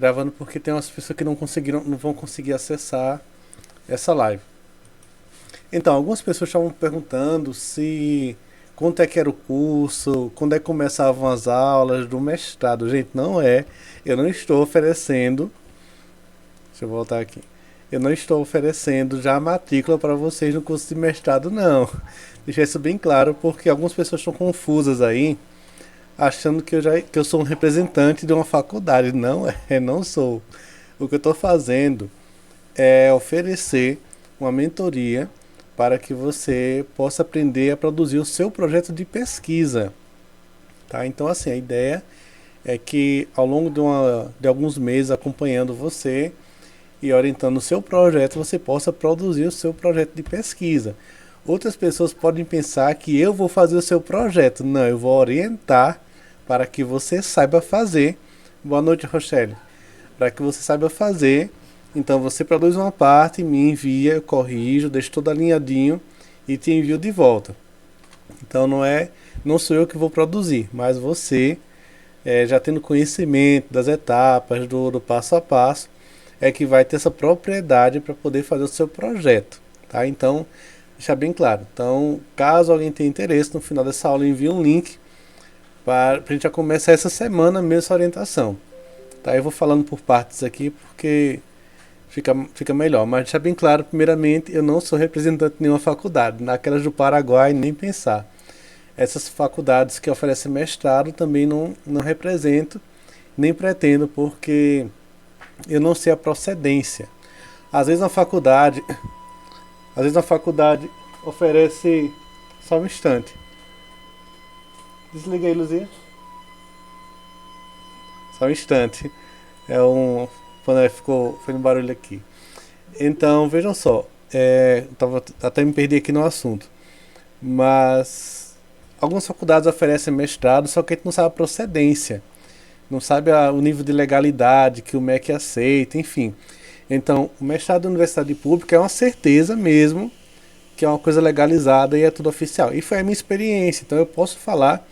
Gravando porque tem umas pessoas que não vão conseguir acessar essa live. Então, algumas pessoas estavam perguntando se quanto é que era o curso, quando é que começavam as aulas do mestrado. Gente, não é. Eu não estou oferecendo. Deixa eu voltar aqui. Eu não estou oferecendo já a matrícula para vocês no curso de mestrado, não. Deixar isso bem claro, porque algumas pessoas estão confusas aí, achando que eu sou um representante de uma faculdade. Não é, não sou. O que eu estou fazendo é oferecer uma mentoria para que você possa aprender a produzir o seu projeto de pesquisa. Tá? Então, assim, a ideia é que ao longo de alguns meses acompanhando você e orientando o seu projeto, você possa produzir o seu projeto de pesquisa. Outras pessoas podem pensar que eu vou fazer o seu projeto. Não, eu vou orientar para que você saiba fazer. Boa noite, Rochelle. Para que você saiba fazer. Então você produz uma parte, me envia, eu corrijo, deixo tudo alinhadinho e te envio de volta. Então não sou eu que vou produzir, mas você, já tendo conhecimento das etapas, do passo a passo, é que vai ter essa propriedade para poder fazer o seu projeto. Tá? Então, deixar bem claro. Então, caso alguém tenha interesse, no final dessa aula envie um link para a gente já começar essa semana mesmo essa orientação. Tá? Eu vou falando por partes aqui porque fica melhor. Mas deixar bem claro, primeiramente, eu não sou representante de nenhuma faculdade. Naquelas do Paraguai, nem pensar. Essas faculdades que oferecem mestrado também não represento, nem pretendo, porque eu não sei a procedência. Às vezes na faculdade, às vezes na faculdade oferece. Só um instante. Desliga aí, Luzia. Só um instante. É um. Quando foi um barulho aqui. Então, vejam só. Até me perdi aqui no assunto. Mas algumas faculdades oferecem mestrado, só que a gente não sabe a procedência. Não sabe o nível de legalidade que o MEC aceita, enfim. Então, o mestrado da universidade pública é uma certeza mesmo que é uma coisa legalizada e é tudo oficial. E foi a minha experiência, então eu posso falar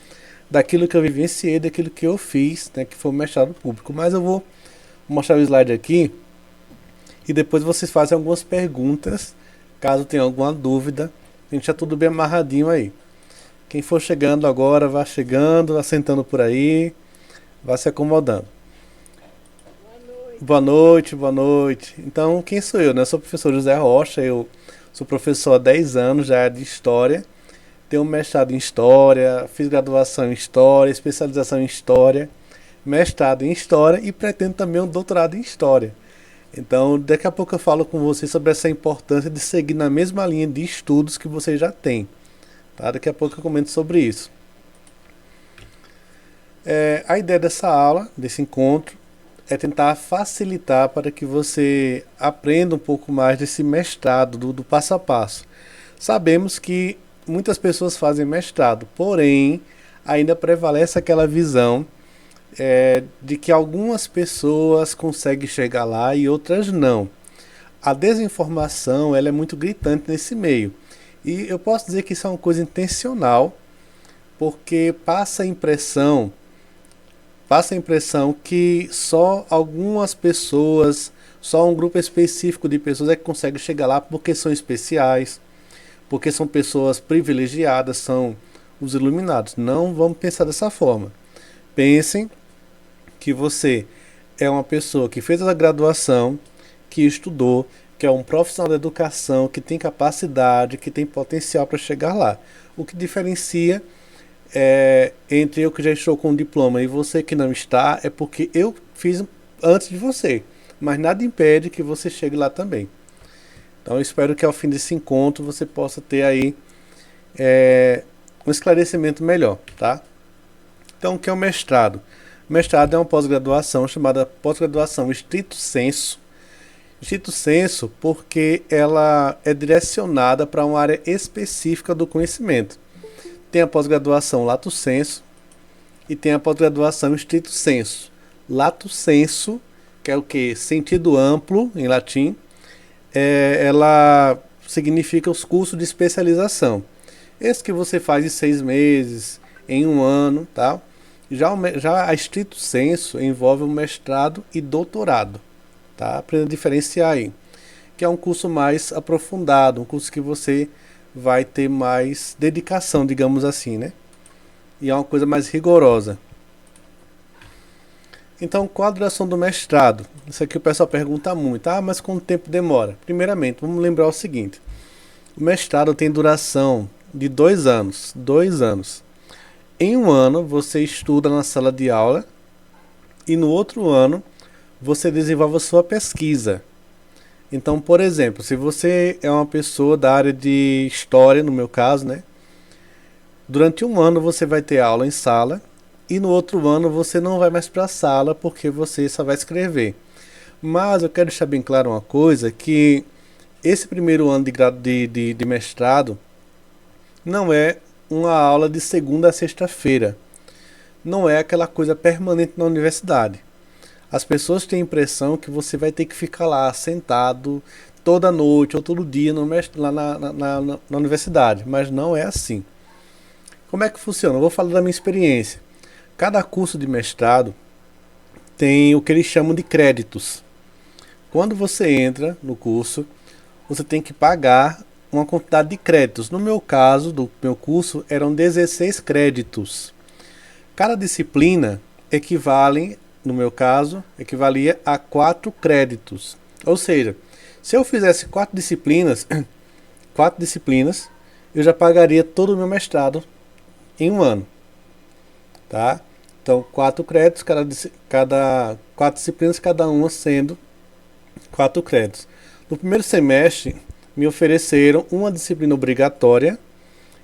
daquilo que eu vivenciei, daquilo que eu fiz, né, que foi o mestrado público. Mas eu vou mostrar o slide aqui e depois vocês fazem algumas perguntas, caso tenha alguma dúvida. A gente já tudo bem amarradinho aí. Quem for chegando agora, vá chegando, assentando por aí, vá se acomodando. Boa noite, boa noite. Então, quem sou eu? Né? Eu sou o professor José Rocha, eu sou professor há 10 anos já de História, tenho mestrado em História, fiz graduação em História, especialização em História, mestrado em História e pretendo também um doutorado em História. Então, daqui a pouco eu falo com vocês sobre essa importância de seguir na mesma linha de estudos que vocês já têm. Tá? Daqui a pouco eu comento sobre isso. A ideia dessa aula, desse encontro, é tentar facilitar para que você aprenda um pouco mais desse mestrado, do passo a passo. Sabemos que muitas pessoas fazem mestrado, porém ainda prevalece aquela visão de que algumas pessoas conseguem chegar lá e outras não. A desinformação ela é muito gritante nesse meio. E eu posso dizer que isso é uma coisa intencional, porque passa a impressão que só algumas pessoas, só um grupo específico de pessoas é que consegue chegar lá porque são especiais, porque são pessoas privilegiadas, são os iluminados. Não vamos pensar dessa forma. Pensem que você é uma pessoa que fez a graduação, que estudou, que é um profissional da educação, que tem capacidade, que tem potencial para chegar lá. O que diferencia entre eu que já estou com o diploma e você que não está, é porque eu fiz antes de você. Mas nada impede que você chegue lá também. Então eu espero que ao fim desse encontro você possa ter aí um esclarecimento melhor, tá? Então o que é o mestrado? O mestrado é uma pós-graduação chamada pós-graduação estrito sensu. Estrito sensu porque ela é direcionada para uma área específica do conhecimento. Tem a pós-graduação lato sensu e tem a pós-graduação estrito sensu. Lato sensu, que é o que? Sentido amplo, em latim, ela significa os cursos de especialização. Esse que você faz em 6 meses, em um ano, tá? Já a estrito senso envolve o mestrado e doutorado, tá? Aprenda a diferenciar aí, que é um curso mais aprofundado, um curso que você vai ter mais dedicação, digamos assim, né? E é uma coisa mais rigorosa. Então, qual a duração do mestrado? Isso aqui o pessoal pergunta muito. Ah, mas quanto tempo demora? Primeiramente, vamos lembrar o seguinte. O mestrado tem duração de 2 anos. 2 anos. Em um ano, você estuda na sala de aula e no outro ano, você desenvolve a sua pesquisa. Então, por exemplo, se você é uma pessoa da área de história, no meu caso, né? Durante um ano você vai ter aula em sala e no outro ano você não vai mais para a sala porque você só vai escrever. Mas eu quero deixar bem claro uma coisa, que esse primeiro ano de mestrado não é uma aula de segunda a sexta-feira. Não é aquela coisa permanente na universidade. As pessoas têm a impressão que você vai ter que ficar lá sentado toda noite ou todo dia lá na universidade, mas não é assim. Como é que funciona? Eu vou falar da minha experiência. Cada curso de mestrado tem o que eles chamam de créditos. Quando você entra no curso, você tem que pagar uma quantidade de créditos. No meu caso, do meu curso, eram 16 créditos. Cada disciplina equivale, no meu caso, equivalia a 4 créditos. Ou seja, se eu fizesse 4 disciplinas, eu já pagaria todo o meu mestrado em um ano, tá? Então, 4 créditos, cada 4 disciplinas, cada uma sendo 4 créditos. No primeiro semestre, me ofereceram uma disciplina obrigatória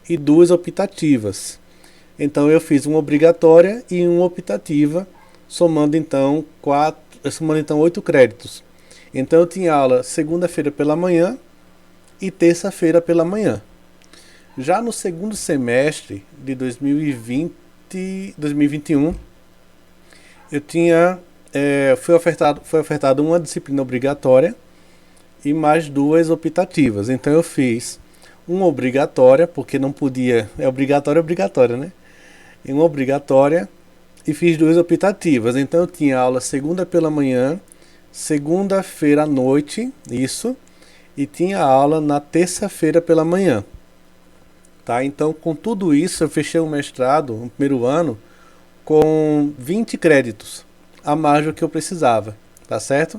e 2 optativas. Então, eu fiz uma obrigatória e uma optativa, somando então 8 créditos. Então, eu tinha aula segunda-feira pela manhã e terça-feira pela manhã. Já no segundo semestre de 2021, foi ofertado uma disciplina obrigatória e mais 2 optativas. Então eu fiz uma obrigatória, porque não podia, é obrigatória, né? E uma obrigatória e fiz 2 optativas. Então eu tinha aula segunda pela manhã, segunda-feira à noite, isso, e tinha aula na terça-feira pela manhã. Tá? Então, com tudo isso, eu fechei o mestrado no primeiro ano com 20 créditos a mais do que eu precisava, tá certo?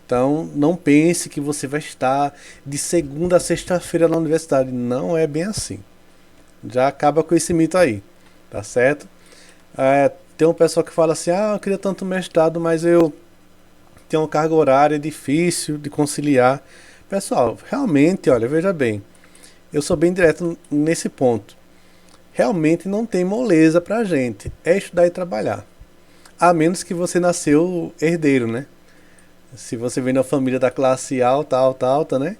Então, não pense que você vai estar de segunda a sexta-feira na universidade. Não é bem assim. Já acaba com esse mito aí, tá certo? Tem um pessoal que fala assim, eu queria tanto mestrado, mas eu tenho uma carga horária difícil de conciliar. Pessoal, realmente, olha, veja bem, eu sou bem direto nesse ponto. Realmente não tem moleza pra gente. É estudar e trabalhar. A menos que você nasceu herdeiro, né? Se você vem da família da classe alta, né?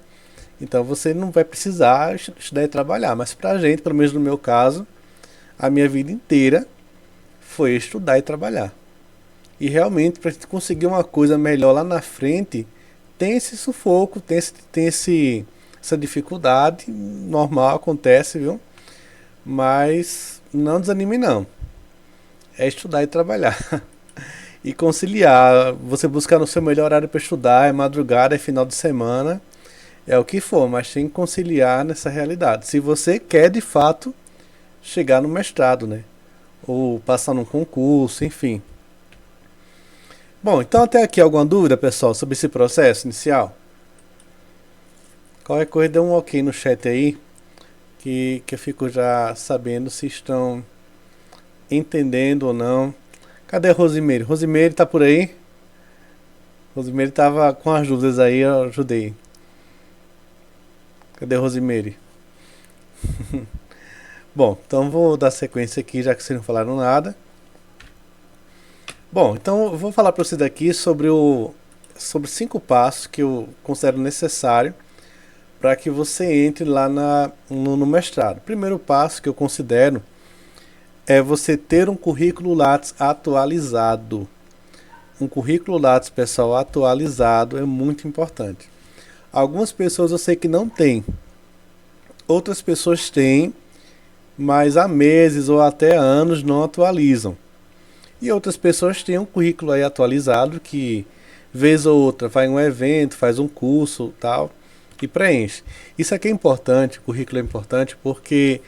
Então você não vai precisar estudar e trabalhar. Mas pra gente, pelo menos no meu caso, a minha vida inteira foi estudar e trabalhar. E realmente, pra gente conseguir uma coisa melhor lá na frente, tem esse sufoco, tem essa dificuldade, normal, acontece, viu? Mas não desanime não. É estudar e trabalhar. E conciliar. Você buscar no seu melhor horário para estudar, é madrugada, é final de semana, é o que for, mas tem que conciliar nessa realidade. Se você quer de fato chegar no mestrado, né? Ou passar num concurso, enfim. Bom, então até aqui alguma dúvida, pessoal, sobre esse processo inicial? Qualquer coisa, dê um ok no chat aí, que eu fico já sabendo se estão entendendo ou não. Cadê a Rosimeire? Rosimeire tá por aí? Rosimeire tava com as dúvidas aí, eu ajudei. Cadê a Rosimeire? Bom, então vou dar sequência aqui, já que vocês não falaram nada. Bom, então eu vou falar para vocês aqui sobre 5 passos que eu considero necessário para que você entre lá no mestrado. Primeiro passo que eu considero é você ter um currículo Lattes atualizado. Um currículo Lattes, pessoal, atualizado é muito importante. Algumas pessoas eu sei que não têm. Outras pessoas têm, mas há meses ou até anos não atualizam. E outras pessoas têm um currículo aí atualizado que, vez ou outra, vai em um evento, faz um curso tal e preenche. Isso aqui é importante, o currículo é importante porque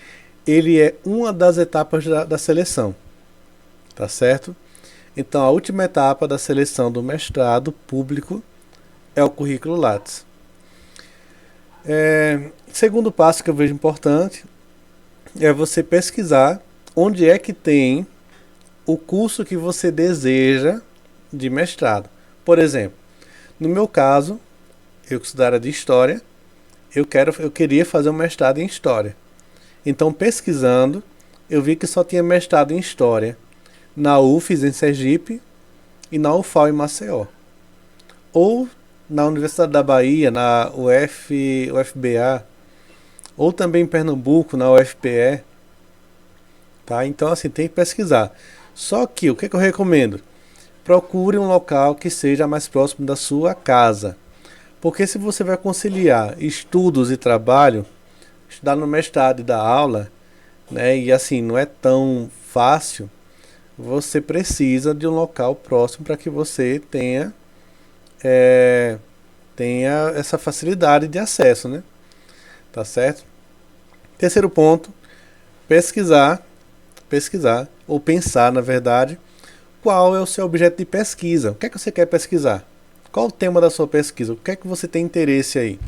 ele é uma das etapas da seleção, tá certo? Então, a última etapa da seleção do mestrado público é o currículo Lattes. Segundo passo que eu vejo importante é você pesquisar onde é que tem o curso que você deseja de mestrado. Por exemplo, no meu caso, eu que sou da área de História, eu queria fazer um mestrado em História. Então, pesquisando, eu vi que só tinha mestrado em História na UFES em Sergipe e na UFAL em Maceió. Ou na Universidade da Bahia, na UFBA, ou também em Pernambuco, na UFPE. Tá? Então, assim, tem que pesquisar. Só que, o que eu recomendo? Procure um local que seja mais próximo da sua casa. Porque se você vai conciliar estudos e trabalho, estudar no mestrado e dar aula, né, e assim, não é tão fácil, você precisa de um local próximo para que você tenha essa facilidade de acesso, né? Tá certo? Terceiro ponto, pesquisar, ou pensar, na verdade, qual é o seu objeto de pesquisa. O que é que você quer pesquisar? Qual o tema da sua pesquisa? O que é que você tem interesse aí?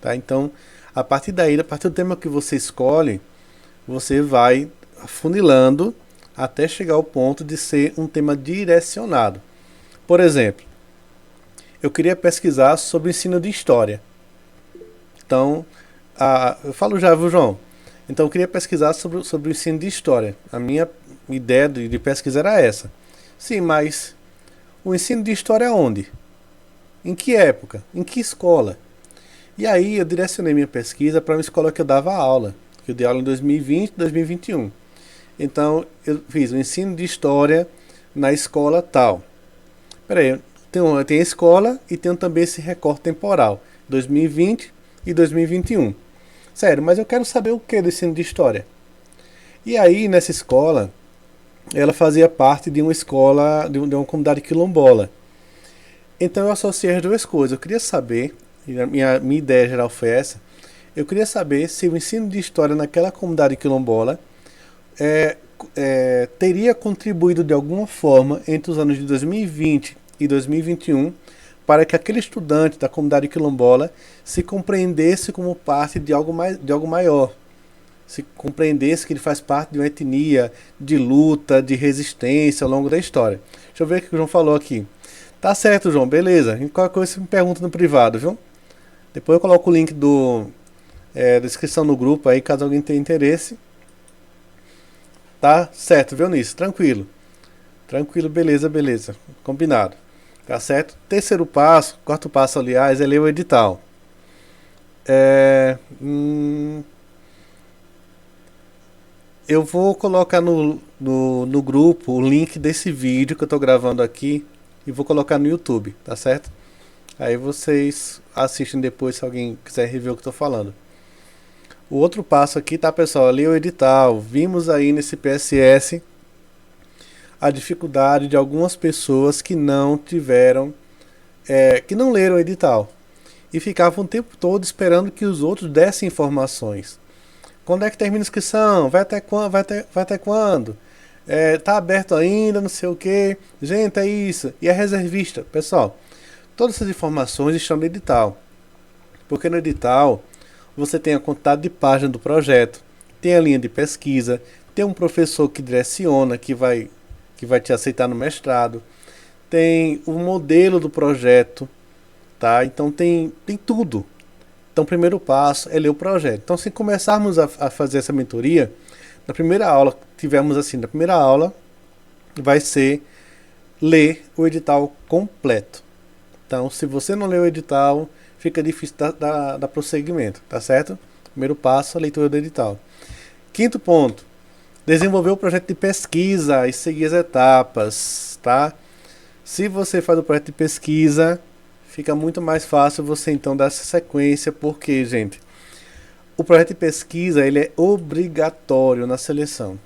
Tá? Então, a partir daí, a partir do tema que você escolhe, você vai afunilando até chegar ao ponto de ser um tema direcionado. Por exemplo, eu queria pesquisar sobre o ensino de história. Então, eu falo já, viu, João? Então, eu queria pesquisar sobre o ensino de história. A minha ideia de pesquisa era essa. Sim, mas o ensino de história onde? Em que época? Em que escola? E aí eu direcionei minha pesquisa para uma escola que eu dava aula. Que eu dei aula em 2020 e 2021. Então, eu fiz o ensino de história na escola tal. Peraí, tem a escola e tem também esse recorte temporal. 2020 e 2021. Sério, mas eu quero saber o que do ensino de história. E aí, nessa escola, ela fazia parte de uma escola, de uma comunidade quilombola. Então eu associei as duas coisas. Eu queria saber, e a minha ideia geral foi essa, eu queria saber se o ensino de história naquela comunidade quilombola teria contribuído de alguma forma entre os anos de 2020 e 2021 para que aquele estudante da comunidade quilombola se compreendesse como parte de algo maior. Se compreendesse que ele faz parte de uma etnia, de luta, de resistência ao longo da história. Deixa eu ver o que o João falou aqui. Tá certo, João, beleza. Qualquer coisa você me pergunta no privado, viu? Depois eu coloco o link da descrição no grupo aí, caso alguém tenha interesse. Tá certo, viu, Nisso? Tranquilo. Tranquilo, beleza, beleza. Combinado. Tá certo? Terceiro passo, quarto passo, aliás, é ler o edital. Eu vou colocar no grupo o link desse vídeo que eu tô gravando aqui e vou colocar no YouTube, tá certo? Aí vocês assistem depois se alguém quiser rever o que eu tô falando. O outro passo aqui, tá, pessoal? Ler o edital. Vimos aí nesse PSS a dificuldade de algumas pessoas que não leram o edital e ficavam o tempo todo esperando que os outros dessem informações. Quando é que termina a inscrição? Vai até quando? Vai até quando? Tá aberto ainda, não sei o que. Gente, é isso. E a reservista? Pessoal, todas essas informações estão no edital. Porque no edital você tem a quantidade de páginas do projeto, tem a linha de pesquisa, tem um professor que direciona, que vai te aceitar no mestrado, tem o modelo do projeto, tá? Então tem tudo. Então o primeiro passo é ler o projeto. Então se começarmos a fazer essa mentoria, na primeira aula vai ser ler o edital completo. Então se você não leu o edital, fica difícil dar prosseguimento, tá certo? Primeiro passo, a leitura do edital. Quinto ponto, desenvolver o projeto de pesquisa e seguir as etapas, tá? Se você faz o projeto de pesquisa, fica muito mais fácil você então dar essa sequência, porque, gente, o projeto de pesquisa ele é obrigatório na seleção.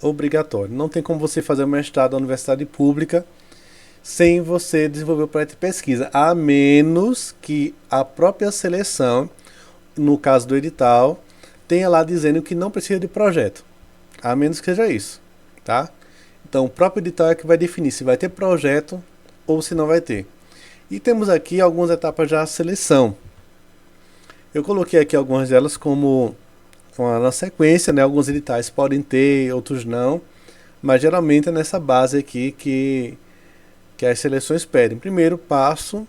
obrigatório. Não tem como você fazer o mestrado na universidade pública sem você desenvolver o projeto de pesquisa, a menos que a própria seleção, no caso do edital, tenha lá dizendo que não precisa de projeto, a menos que seja isso, tá? Então o próprio edital é que vai definir se vai ter projeto ou se não vai ter. E temos aqui algumas etapas da seleção. Eu coloquei aqui algumas delas como na sequência, né? Alguns editais podem ter, outros não, mas geralmente é nessa base aqui que as seleções pedem. Primeiro passo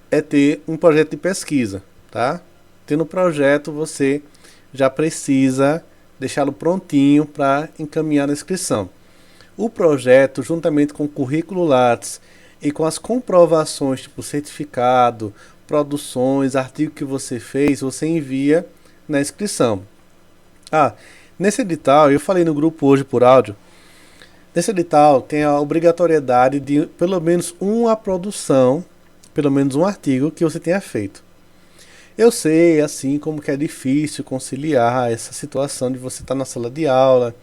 é ter um projeto de pesquisa, tá? Tendo um projeto, você já precisa deixá-lo prontinho para encaminhar na inscrição. O projeto, juntamente com o currículo Lattes e com as comprovações, tipo certificado, produções, artigo que você fez, você envia na inscrição. Nesse edital, eu falei no grupo hoje por áudio, nesse edital tem a obrigatoriedade de pelo menos uma produção, pelo menos um artigo que você tenha feito. Eu sei, assim, como que é difícil conciliar essa situação de você estar na sala de aula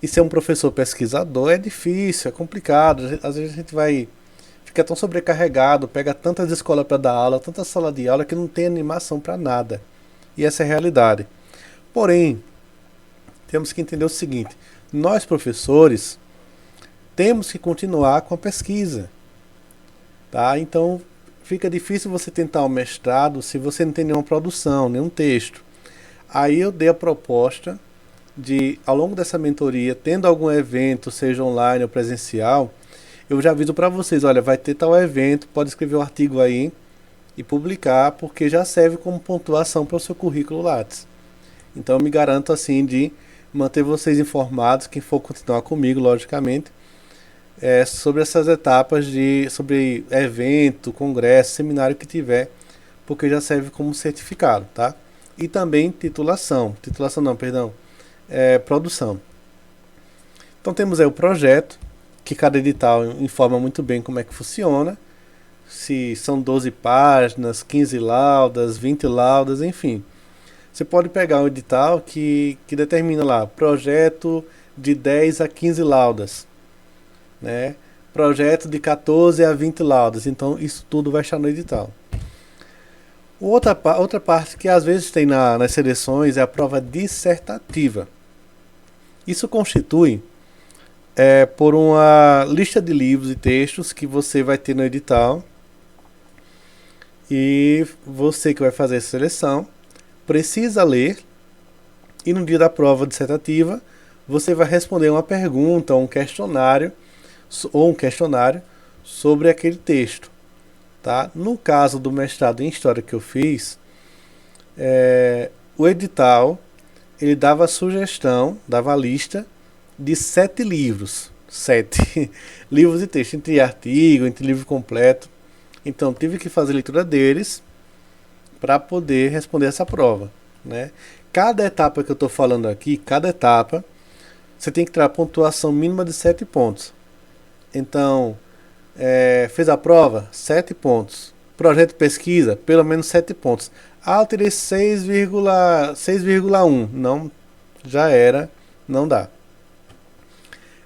e ser um professor pesquisador. É difícil, é complicado. Às vezes a gente fica tão sobrecarregado, pega tantas escolas para dar aula, tanta sala de aula que não tem animação para nada. E essa é a realidade. Porém, temos que entender o seguinte: nós professores temos que continuar com a pesquisa, tá? Então fica difícil você tentar um mestrado se você não tem nenhuma produção, nenhum texto. Aí eu dei a proposta de, ao longo dessa mentoria, tendo algum evento, seja online ou presencial, eu já aviso para vocês: olha, vai ter tal evento, pode escrever o artigo aí e publicar, porque já serve como pontuação para o seu currículo Lattes. Então eu me garanto assim de manter vocês informados, quem for continuar comigo, logicamente, sobre essas etapas sobre evento, congresso, seminário que tiver, porque já serve como certificado, tá? E também titulação não, perdão, produção. Então temos aí o projeto, que cada edital informa muito bem como é que funciona, se são 12 páginas, 15 laudas, 20 laudas, enfim. Você pode pegar um edital que determina lá, projeto de 10 a 15 laudas, né? Projeto de 14 a 20 laudas. Então isso tudo vai estar no edital. Outra parte que às vezes tem nas seleções é a prova dissertativa. Isso constitui por uma lista de livros e textos que você vai ter no edital. E você que vai fazer essa seleção precisa ler, e no dia da prova dissertativa você vai responder uma pergunta ou um questionário sobre aquele texto, tá? No caso do mestrado em História que eu fiz, o edital ele dava a sugestão, dava a lista de 7 livros, 7 livros de texto, entre artigo, entre livro completo. Então tive que fazer a leitura deles para poder responder essa prova, né? Cada etapa que eu estou falando aqui, cada etapa, você tem que ter a pontuação mínima de 7 pontos. Então, fez a prova, 7 pontos. Projeto de pesquisa, pelo menos 7 pontos. Eu tirei 6,1. Não, já era, não dá.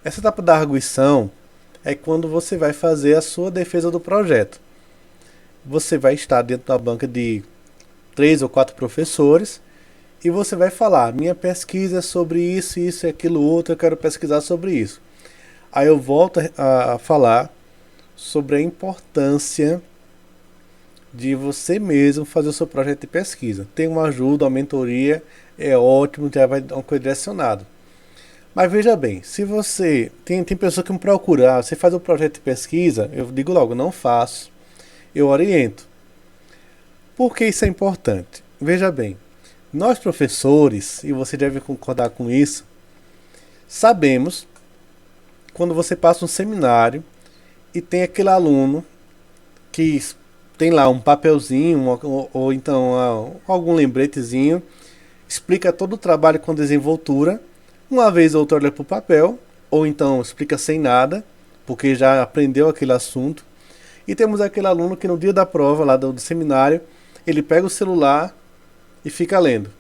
Essa etapa da arguição é quando você vai fazer a sua defesa do projeto. Você vai estar dentro da banca de 3 ou 4 professores e você vai falar: minha pesquisa é sobre isso, isso e aquilo outro, eu quero pesquisar sobre isso. Aí eu volto a falar sobre a importância de você mesmo fazer o seu projeto de pesquisa. Tem uma ajuda, uma mentoria, é ótimo, já vai dar um direcionado. Mas veja bem, se você tem pessoa que me procura, você faz um projeto de pesquisa, eu digo logo: não faço, eu oriento. Por que isso é importante? Veja bem, nós professores, e você deve concordar com isso, sabemos quando você passa um seminário e tem aquele aluno que tem lá um papelzinho ou então algum lembretezinho, explica todo o trabalho com desenvoltura, uma vez ou outra olha para o papel, ou então explica sem nada, porque já aprendeu aquele assunto. E temos aquele aluno que no dia da prova lá do seminário, ele pega o celular e fica lendo.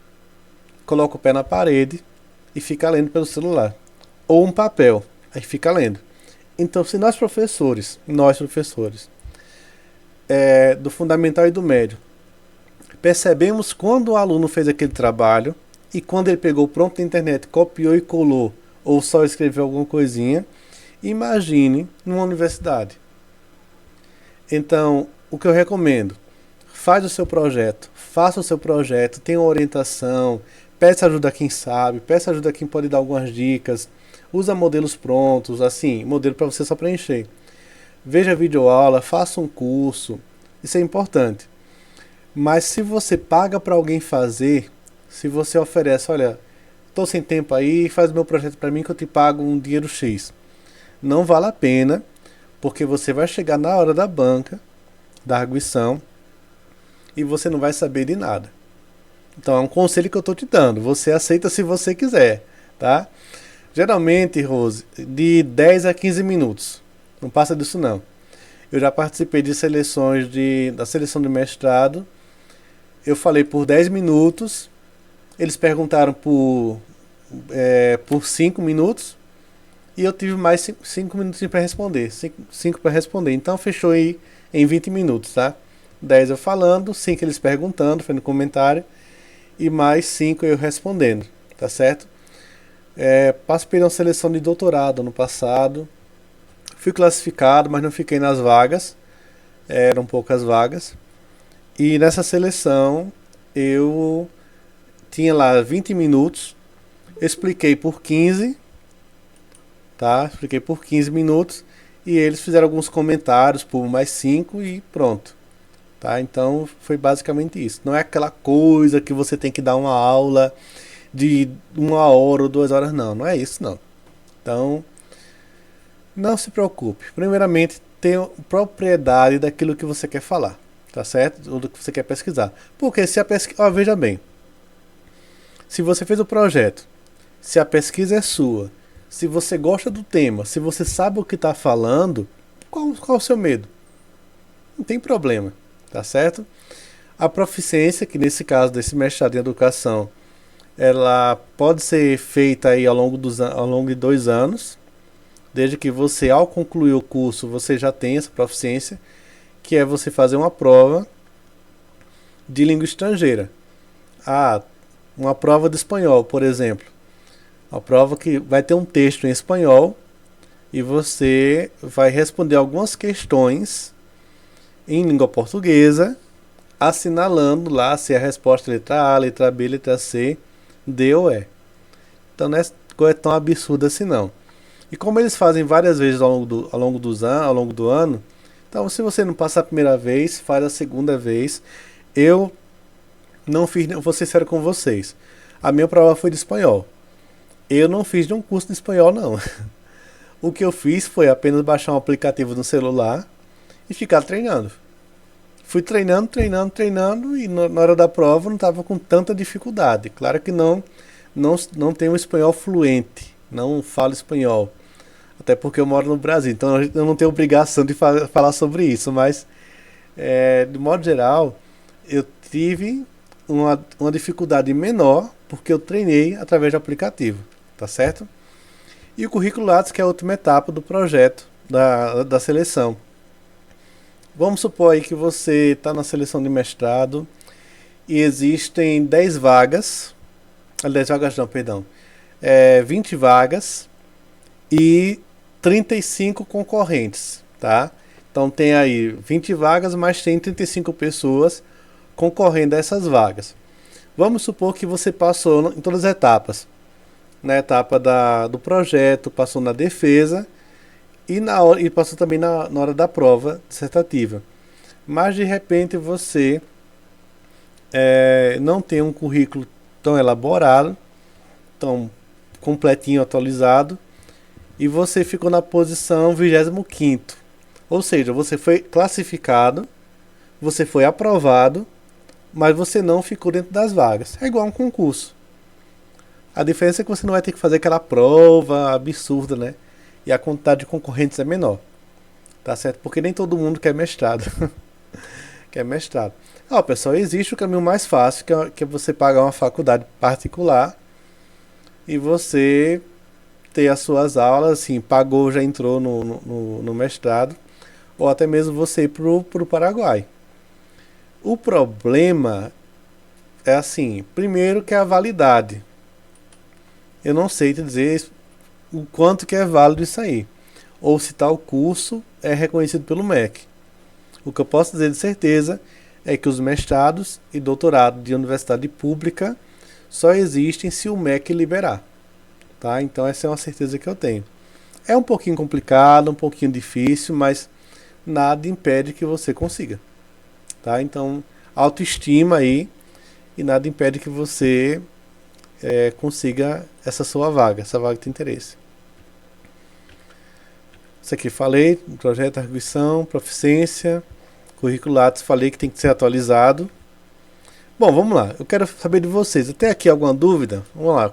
Coloca o pé na parede e fica lendo pelo celular. ou um papel. Aí fica lendo. Então, se nós professores, do fundamental e do médio, percebemos quando o aluno fez aquele trabalho e quando ele pegou pronto na internet, copiou e colou, ou só escreveu alguma coisinha, imagine numa universidade. Então, o que eu recomendo? Faz o seu projeto, faça o seu projeto, tenha uma orientação, peça ajuda a quem sabe, peça ajuda a quem pode dar algumas dicas, usa modelos prontos, assim, modelo para você só preencher. Veja videoaula, faça um curso, isso é importante. Mas se você paga para alguém fazer, se você oferece, olha, estou sem tempo aí, faz o meu projeto para mim que eu te pago um dinheiro X. Não vale a pena, porque você vai chegar na hora da banca, da arguição, e você não vai saber de nada. Então é um conselho que eu estou te dando. Você aceita se você quiser, tá? Geralmente, Rose, de 10 a 15 minutos. Não passa disso não. Eu já participei de seleções da seleção de mestrado. Eu falei por 10 minutos. Eles perguntaram por 5 minutos. E eu tive mais 5 minutos para responder. 5 para responder. Então fechou aí em 20 minutos, tá? 10 eu falando, 5 eles perguntando, fazendo comentário. E mais 5 eu respondendo, tá certo? Participei de uma seleção de doutorado no passado. Fui classificado, mas não fiquei nas vagas. Eram poucas vagas. E nessa seleção eu tinha lá 20 minutos. Expliquei por 15. Tá? Expliquei por 15 minutos. E eles fizeram alguns comentários por mais 5 e pronto. Tá? Então foi basicamente isso. Não é aquela coisa que você tem que dar uma aula de 1 hora ou 2 horas. Não é isso não. Então não se preocupe. Primeiramente, tenha propriedade daquilo que você quer falar, tá certo? Ou do que você quer pesquisar. Porque se a pesquisa... veja bem. Se você fez o projeto, se a pesquisa é sua, se você gosta do tema, se você sabe o que está falando, qual o seu medo? Não tem problema, tá certo? A proficiência, que nesse caso desse mestrado em educação, ela pode ser feita aí ao longo de 2 anos. Desde que você, ao concluir o curso, você já tem essa proficiência, que é você fazer uma prova de língua estrangeira. Uma prova de espanhol, por exemplo. Uma prova que vai ter um texto em espanhol e você vai responder algumas questões em língua portuguesa, assinalando lá se a resposta é letra A, letra B, letra C, D ou E. Então não é coisa tão absurda assim não. E como eles fazem várias vezes ao longo do ano, então se você não passar a primeira vez, faz a segunda vez. Eu não fiz, vou ser sincero com vocês, a minha prova foi de espanhol. Eu não fiz nenhum curso de espanhol não. O que eu fiz foi apenas baixar um aplicativo no celular e ficar treinando. Fui treinando e na hora da prova não estava com tanta dificuldade. Claro que não tenho um espanhol fluente, não falo espanhol. Até porque eu moro no Brasil, então eu não tenho obrigação de falar sobre isso. Mas, de modo geral, eu tive uma dificuldade menor porque eu treinei através do aplicativo, tá certo? E o currículo Lattes, que é a última etapa do projeto da seleção. Vamos supor aí que você está na seleção de mestrado e existem 10 vagas, 10 vagas não, perdão, 20 vagas e 35 concorrentes, tá? Então tem aí 20 vagas, mas tem 35 pessoas concorrendo a essas vagas. Vamos supor que você passou em todas as etapas. Na etapa do projeto, passou na defesa e passou também na hora da prova dissertativa. Mas de repente você não tem um currículo tão elaborado, tão completinho, atualizado, e você ficou na posição 25º. Ou seja, você foi classificado, você foi aprovado, mas você não ficou dentro das vagas. É igual a um concurso. A diferença é que você não vai ter que fazer aquela prova absurda, né? E a quantidade de concorrentes é menor. Tá certo? Porque nem todo mundo quer mestrado. Quer mestrado. Pessoal, existe o caminho mais fácil, que é você pagar uma faculdade particular e você ter as suas aulas, assim, pagou, já entrou no mestrado, ou até mesmo você ir pro Paraguai. O problema é assim, primeiro que é a validade. Eu não sei te dizer o quanto que é válido isso aí, ou se tal curso é reconhecido pelo MEC. O que eu posso dizer de certeza é que os mestrados e doutorado de universidade pública só existem se o MEC liberar. Tá? Então essa é uma certeza que eu tenho. É um pouquinho complicado, um pouquinho difícil, mas nada impede que você consiga. Tá? Então, autoestima aí e nada impede que você consiga essa sua vaga, essa vaga de interesse. Isso aqui falei, projeto, arguição, proficiência, currículo Lattes, falei que tem que ser atualizado. Bom, vamos lá, eu quero saber de vocês. Até aqui alguma dúvida? Vamos lá,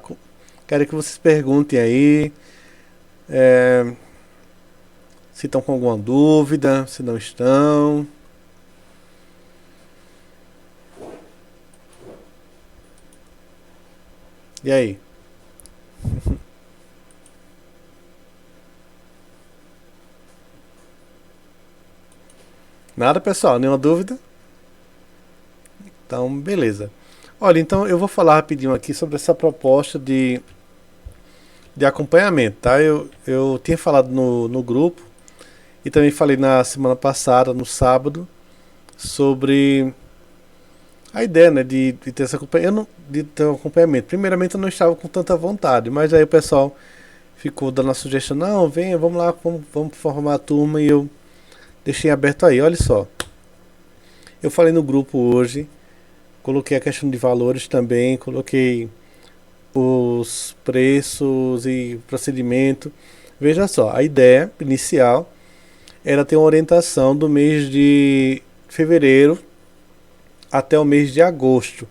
quero que vocês perguntem aí. Se estão com alguma dúvida, se não estão. E aí? Nada, pessoal? Nenhuma dúvida? Então, beleza. Olha, então eu vou falar rapidinho aqui sobre essa proposta de acompanhamento, tá? Eu tinha falado no grupo e também falei na semana passada, no sábado, sobre a ideia, né, de ter esse acompanhamento, de ter um acompanhamento. Primeiramente eu não estava com tanta vontade, mas aí o pessoal ficou dando a sugestão, não, venha, vamos lá, vamos formar a turma, e eu deixei aberto aí. Olha só, eu falei no grupo hoje, coloquei a questão de valores também, coloquei os preços e procedimento. Veja só, a ideia inicial era ter uma orientação do mês de fevereiro até o mês de agosto,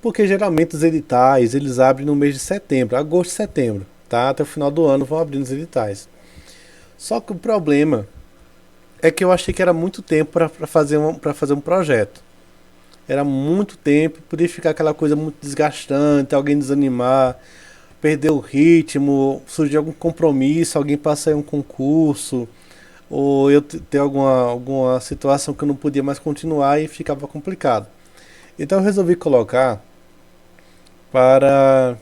porque geralmente os editais eles abrem no mês de setembro, agosto e setembro, tá? Até o final do ano vão abrindo os editais. Só que o problema é que eu achei que era muito tempo para fazer um projeto. Era muito tempo, podia ficar aquela coisa muito desgastante, alguém desanimar, perder o ritmo, surgir algum compromisso, alguém passar em um concurso, ou eu ter alguma situação que eu não podia mais continuar e ficava complicado. Então eu resolvi colocar para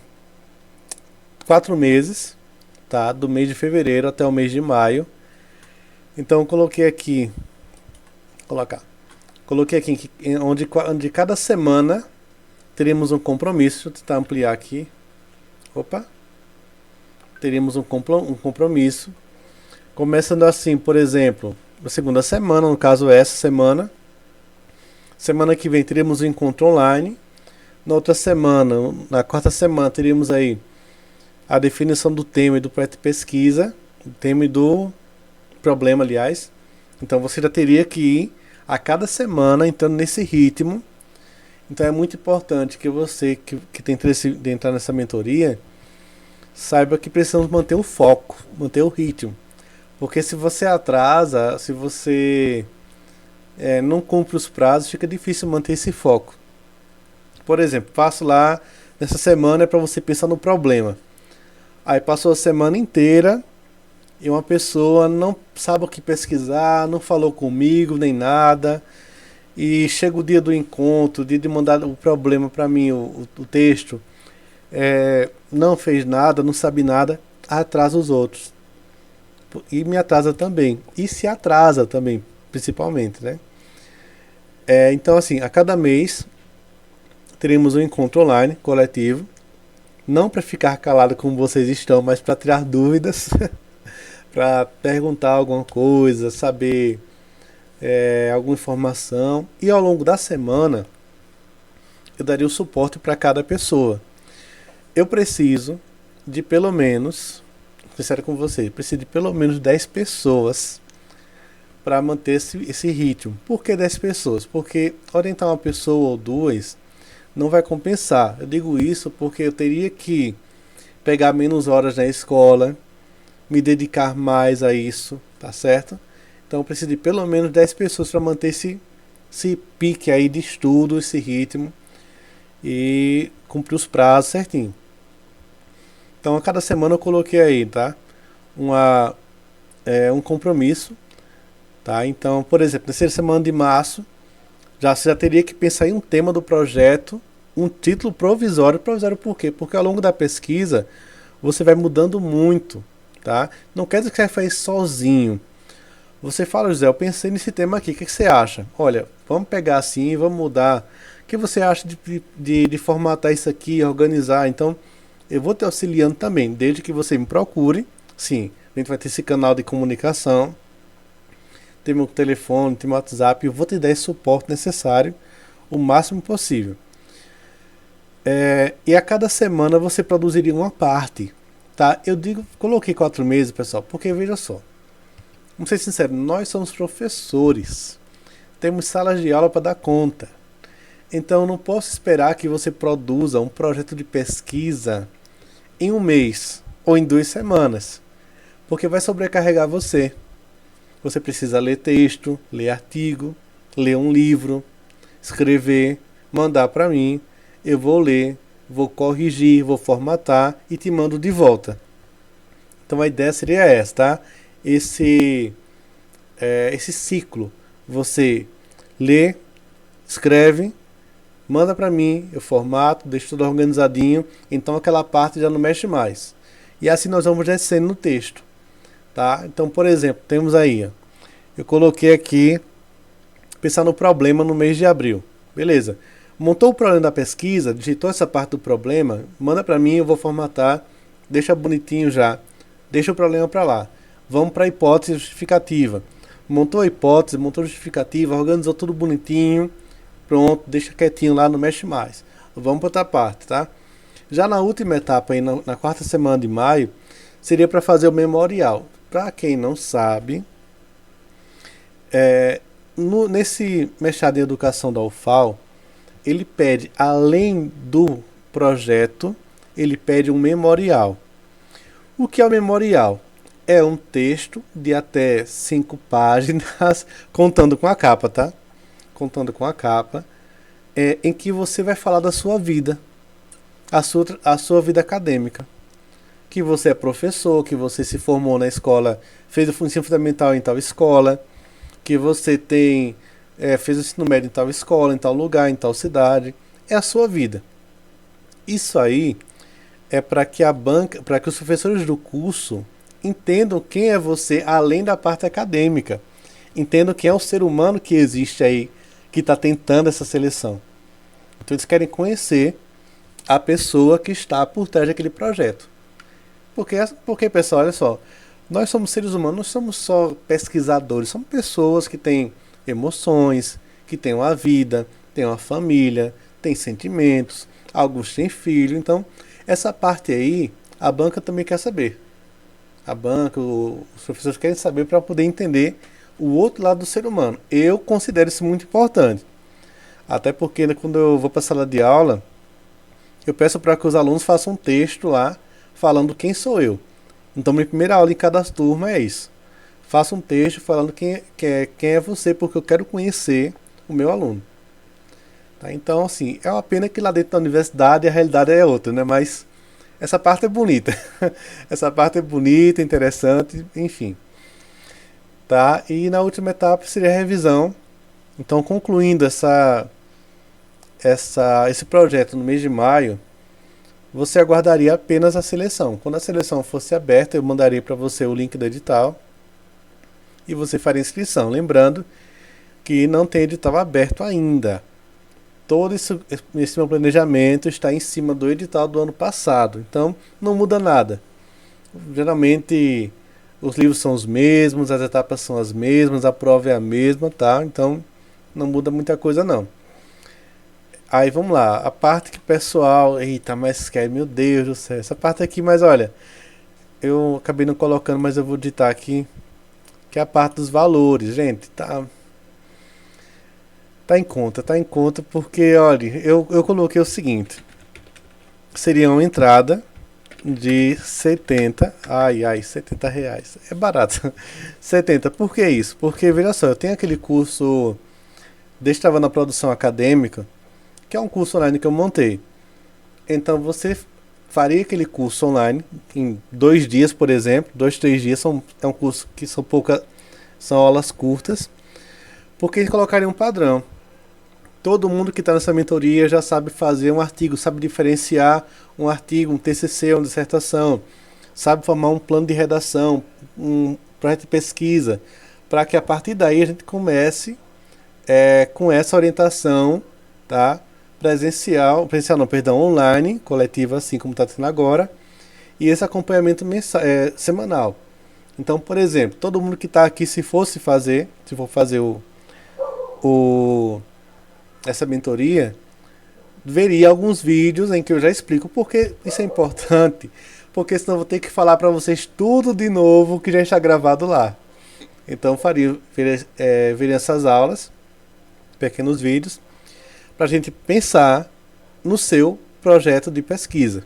4 meses, tá? Do mês de fevereiro até o mês de maio. Então eu coloquei aqui, colocar, coloquei aqui onde cada semana teríamos um compromisso. Deixa eu tentar ampliar aqui. Opa! Teríamos um compromisso. Começando assim, por exemplo, na segunda semana, no caso essa semana. Semana que vem teríamos um encontro online. Na outra semana, na quarta semana, teríamos aí a definição do tema e do projeto de pesquisa. O tema e do problema, aliás. Então você já teria que ir a cada semana entrando nesse ritmo. Então é muito importante que você que tem interesse de entrar nessa mentoria saiba que precisamos manter o foco, manter o ritmo. Porque se você atrasa, se você não cumpre os prazos, fica difícil manter esse foco. Por exemplo, passo lá, nessa semana é para você pensar no problema. Aí passou a semana inteira e uma pessoa não sabe o que pesquisar, não falou comigo nem nada. E chega o dia do encontro, o dia de mandar o problema para mim, o texto, não fez nada, não sabe nada, atrasa os outros. E me atrasa também. E se atrasa também, principalmente, né? Então, assim, a cada mês teremos um encontro online, coletivo. Não para ficar calado como vocês estão, mas para tirar dúvidas, para perguntar alguma coisa, saber alguma informação. E ao longo da semana, eu daria o suporte para cada pessoa. Eu preciso de pelo menos, sincero com você, preciso de pelo menos 10 pessoas para manter esse ritmo. Por que 10 pessoas? Porque orientar uma pessoa ou duas não vai compensar. Eu digo isso porque eu teria que pegar menos horas na escola, me dedicar mais a isso, tá certo? Então eu preciso de pelo menos 10 pessoas para manter esse pique aí de estudo, esse ritmo e cumprir os prazos certinho. Então a cada semana eu coloquei aí, tá? Uma, um compromisso, tá? Então, por exemplo, na terceira semana de março, você já teria que pensar em um tema do projeto, um título provisório. Provisório por quê? Porque ao longo da pesquisa você vai mudando muito, tá? Não quer dizer que você vai fazer sozinho. Você fala, José, eu pensei nesse tema aqui, o que você acha? Olha, vamos pegar assim, vamos mudar. O que você acha de formatar isso aqui, organizar? Então, eu vou te auxiliando também, desde que você me procure. Sim, a gente vai ter esse canal de comunicação, tem meu telefone, tem meu WhatsApp, eu vou te dar esse suporte necessário o máximo possível. E a cada semana você produziria uma parte, tá? Eu digo, coloquei 4 meses, pessoal, porque veja só, vamos ser sinceros, nós somos professores, temos salas de aula para dar conta, então eu não posso esperar que você produza um projeto de pesquisa em um mês ou em 2 semanas, porque vai sobrecarregar você. Você precisa ler texto, ler artigo, ler um livro, escrever, mandar para mim. Eu vou ler, vou corrigir, vou formatar e te mando de volta. Então a ideia seria essa, tá? Esse ciclo. Você lê, escreve, manda para mim, eu formato, deixo tudo organizadinho, então aquela parte já não mexe mais. E assim nós vamos descendo no texto. Tá? Então, por exemplo, temos aí, ó, eu coloquei aqui, pensar no problema no mês de abril. Beleza. Montou o problema da pesquisa, digitou essa parte do problema, manda para mim, eu vou formatar, deixa bonitinho já, deixa o problema para lá. Vamos para a hipótese justificativa. Montou a hipótese, montou a justificativa, organizou tudo bonitinho, pronto, deixa quietinho lá, não mexe mais. Vamos para outra parte, tá? Já na última etapa, aí, na quarta semana de maio, seria para fazer o memorial. Para quem não sabe, nesse mestrado em educação da UFAL, ele pede, além do projeto, ele pede um memorial. O que é o memorial? É um texto de até 5 páginas, contando com a capa, tá? Contando com a capa, em que você vai falar da sua vida, a sua vida acadêmica. Que você é professor, que você se formou na escola, fez o ensino fundamental em tal escola, que você fez o ensino médio em tal escola, em tal lugar, em tal cidade. É a sua vida. Isso aí é para que para que os professores do curso entendam quem é você além da parte acadêmica. Entendam quem é o ser humano que existe aí, que está tentando essa seleção. Então eles querem conhecer a pessoa que está por trás daquele projeto. Porque, pessoal, olha só, nós somos seres humanos, não somos só pesquisadores, somos pessoas que têm emoções, que têm uma vida, têm uma família, têm sentimentos, alguns têm filho, então essa parte aí a banca também quer saber. A banca, os professores querem saber para poder entender o outro lado do ser humano. Eu considero isso muito importante. Até porque quando eu vou para a sala de aula, eu peço para que os alunos façam um texto lá falando quem sou eu. Então minha primeira aula em cada turma é isso. Faça um texto falando quem é você, porque eu quero conhecer o meu aluno. Tá? Então, assim, é uma pena que lá dentro da universidade a realidade é outra, né? Mas essa parte é bonita. Essa parte é bonita, interessante, enfim. Tá? E na última etapa seria a revisão. Então, concluindo esse projeto no mês de maio, você aguardaria apenas a seleção. Quando a seleção fosse aberta, eu mandaria para você o link do edital e você faria inscrição. Lembrando que não tem edital aberto ainda. Todo esse meu planejamento está em cima do edital do ano passado. Então, não muda nada. Geralmente, os livros são os mesmos, as etapas são as mesmas, a prova é a mesma, tá? Então, não muda muita coisa, não. Aí vamos lá, a parte que o pessoal, eita, mas quer, meu Deus do céu, essa parte aqui, mas olha, eu acabei não colocando, mas eu vou digitar aqui, que é a parte dos valores, gente, tá em conta, porque, olha, eu coloquei o seguinte, seria uma entrada de 70, R$70, é barato, 70, por que isso? Porque, veja só, eu tenho aquele curso, Destravando na Produção Acadêmica, que é um curso online que eu montei. Então você faria aquele curso online em 2 dias, por exemplo, 2, 3 dias, é um curso que são aulas curtas, porque eles colocariam um padrão. Todo mundo que está nessa mentoria já sabe fazer um artigo, sabe diferenciar um artigo, um TCC, uma dissertação, sabe formar um plano de redação, um projeto de pesquisa, para que a partir daí a gente comece com essa orientação, tá? Presencial não, perdão, online, coletiva, assim como está tendo agora, e esse acompanhamento semanal. Então, por exemplo, todo mundo que está aqui, se for fazer essa mentoria, veria alguns vídeos em que eu já explico porque isso é importante, porque senão eu vou ter que falar para vocês tudo de novo que já está gravado lá. Então veria essas aulas, pequenos vídeos, para a gente pensar no seu projeto de pesquisa.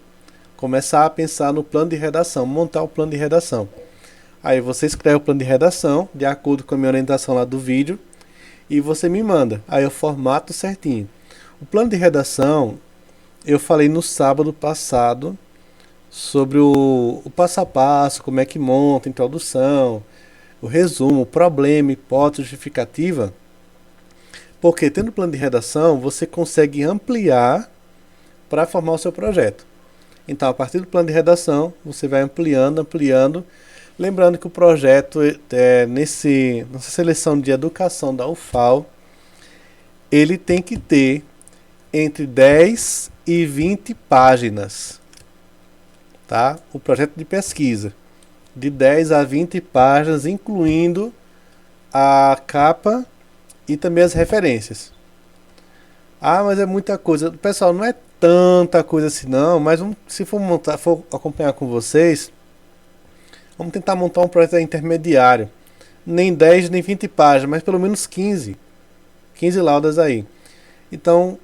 Começar a pensar no plano de redação, montar o plano de redação. Aí você escreve o plano de redação, de acordo com a minha orientação lá do vídeo, e você me manda. Aí eu formato certinho. O plano de redação, eu falei no sábado passado sobre o passo a passo, como é que monta, introdução, o resumo, o problema, hipótese, justificativa. Porque tendo plano de redação, você consegue ampliar para formar o seu projeto. Então, a partir do plano de redação, você vai ampliando. Lembrando que o projeto, nessa seleção de educação da UFAL, ele tem que ter entre 10 e 20 páginas. Tá? O projeto de pesquisa. De 10 a 20 páginas, incluindo a capa e também as referências. Ah, mas é muita coisa. Pessoal, não é tanta coisa assim não, mas se for acompanhar com vocês, vamos tentar montar um projeto intermediário. Nem 10, nem 20 páginas, mas pelo menos 15. 15 laudas aí. Então,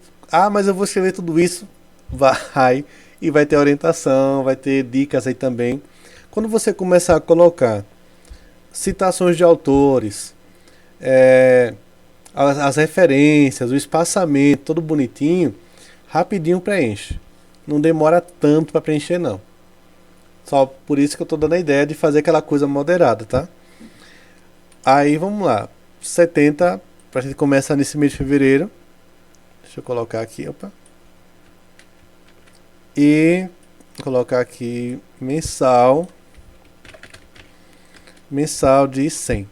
mas eu vou escrever tudo isso. Vai. E vai ter orientação, vai ter dicas aí também. Quando você começar a colocar citações de autores, as referências, o espaçamento, todo bonitinho, rapidinho preenche. Não demora tanto para preencher não. Só por isso que eu estou dando a ideia de fazer aquela coisa moderada, tá? Aí vamos lá. 70, para a gente começar nesse mês de fevereiro. Deixa eu colocar aqui, opa. E colocar aqui mensal de 100.